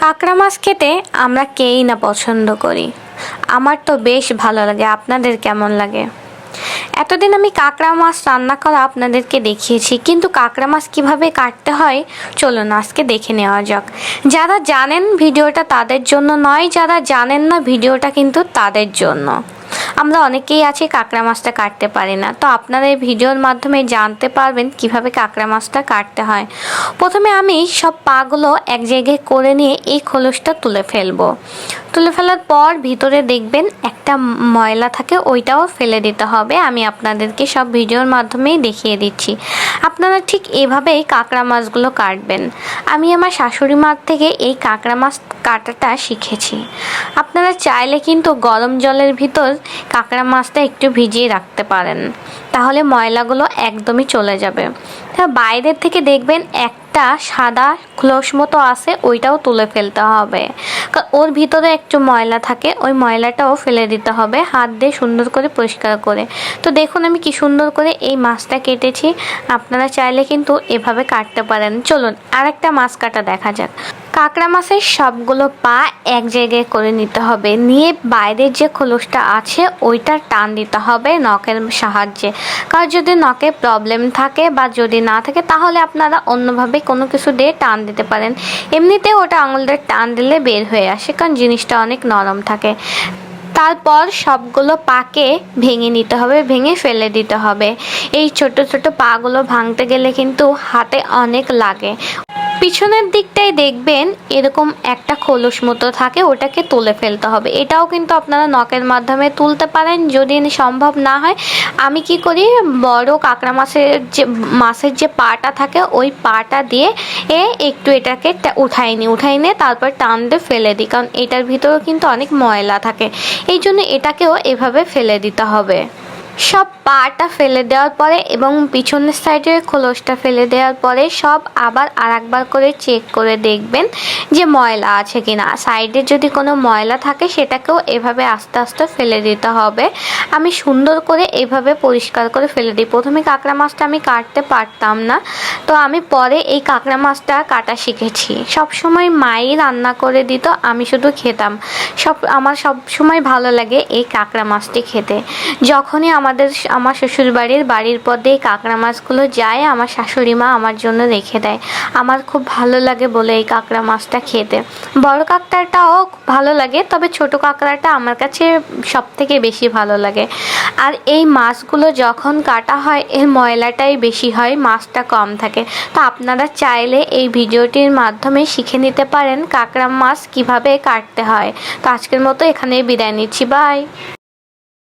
কাঁকড়া মাছ খেতে আমরা কেই না পছন্দ করি। আমার তো বেশ ভালো লাগে। আপনাদের কেমন লাগে? এতদিন আমি কাঁকড়া মাছ রান্না করা আপনাদেরকে দেখিয়েছি, কিন্তু কাঁকড়া মাছ কিভাবে কাটতে হয় চলুন আজকে দেখে নেওয়া যাক। যারা জানেন ভিডিওটা তাদের জন্য নয়, যারা জানেন না ভিডিওটা কিন্তু তাদের জন্য। আমরা অনেকেই আছি কাঁকড়া মাছটা কাটতে পারি না, তো আপনারা এই ভিডিওর মাধ্যমে জানতে পারবেন কিভাবে কাঁকড়া মাছটা কাটতে হয়। প্রথমে আমি সব পাগুলো এক জায়গায় করে নিয়ে এই খোলসটা তুলে ফেলবো। তুলে ফেলার পর ভিতরে দেখবেন একটা ময়লা থাকে, ওইটাও ফেলে দিতে হবে। আমি আপনাদেরকে সব ভিডিওর মাধ্যমেই দেখিয়ে দিচ্ছি। আপনারা ঠিক এভাবেই কাঁকড়া মাছগুলো কাটবেন। আমি আমার শাশুড়ি মার থেকে এই কাঁকড়া মাছ কাটাটা শিখেছি। আপনারা চাইলে কিন্তু গরম জলের ভিতর কাঁকড়া মাছটা একটু ভিজিয়ে রাখতে পারেন, তাহলে ময়লাগুলো একদমই চলে যাবে। বাইরের থেকে দেখবেন একটা সাদা খোলস মতো আছে, ওইটাও তুলে ফেলতে হবে। ওর ভিতরে একটু ময়লা থাকে, ওই ময়লাটাও ফেলে দিতে হবে হাত দিয়ে সুন্দর করে পরিষ্কার করে। তো দেখুন আমি কি সুন্দর করে এই মাছটা কেটেছি। আপনারা চাইলে কিন্তু এভাবে কাটতে পারেন। চলুন আর একটা মাছ কাটা দেখা যাক। কাঁকড়া মাছের সবগুলো পা এক জায়গায় করে নিতে হবে, নিয়ে বাইরের যে খোলসটা আছে ওইটা টান দিতে হবে নখের সাহায্যে। কারণ যদি নখে প্রবলেম থাকে বা যদি না থাকে তাহলে আপনারা অন্যভাবে কোনো কিছু দিয়ে টান দিতে পারেন। এমনিতে ওটা আঙুল দিয়ে টান দিলে বের হয়ে আসে, কারণ জিনিসটা অনেক নরম থাকে। তারপর সবগুলো পাকে ভেঙে নিতে হবে, ভেঙে ফেলে দিতে হবে। এই ছোট ছোট পাগুলো ভাঙতে গেলে কিন্তু হাতে অনেক লাগে। পিছনের দিকটাই দেখবেন এরকম একটা খোলস মতো থাকে, ওটাকে তুলে ফেলতে হবে। এটাও কিন্তু আপনারা নখের মাধ্যমে তুলতে পারেন। যদি সম্ভব না হয় আমি কি করি, বড় কাঁকড়া মাছের যে পাটা থাকে ওই পাটা দিয়ে একটু এটাকে উঠাই নিয়ে তারপর টান দিয়ে ফেলে দিই, কারণ এটার ভিতরেও কিন্তু অনেক ময়লা থাকে। এই জন্য এটাকেও এভাবে ফেলে দিতে হবে। সব পাটা ফেলে দেওয়ার পরে এবং পিছনের সাইডের খোলসটা ফেলে দেওয়ার পরে সব আবার আরেকবার করে চেক করে দেখবেন যে ময়লা আছে কিনা। সাইডে যদি কোনো ময়লা থাকে সেটাকেও এভাবে আস্তে আস্তে ফেলে দিতে হবে। আমি সুন্দর করে এভাবে পরিষ্কার করে ফেলে দিই। প্রথমে কাঁকড়া মাছটা আমি কাটতে পারতাম না, তো আমি পরে এই কাঁকড়া মাছটা কাটা শিখেছি। সব সময় মাই রান্না করে দিত, আমি শুধু খেতাম। আমার সব সময় ভালো লাগে এই কাঁকড়া মাছটি খেতে। যখনই আমার শ্বশুর বাড়ির পথে এই কাঁকড়া মাছগুলো যায়, আমার শাশুড়ি মা আমার জন্য রেখে দেয়। আমার খুব ভালো লাগে বলে এই কাঁকড়া মাছটা খেতে। বড় কাঁকড়াটাও ভালো লাগে, তবে ছোট কাঁকড়াটা আমার কাছে সব থেকে বেশি ভালো লাগে। আর এই মাছগুলো যখন কাটা হয় এর ময়লাটাই বেশি হয়, মাছটা কম থাকে। তো আপনারা চাইলে এই ভিডিওটির মাধ্যমে শিখে নিতে পারেন কাঁকড়া মাছ কিভাবে কাটতে হয়। তো আজকের মতো এখানেই বিদায় নিচ্ছি, বাই।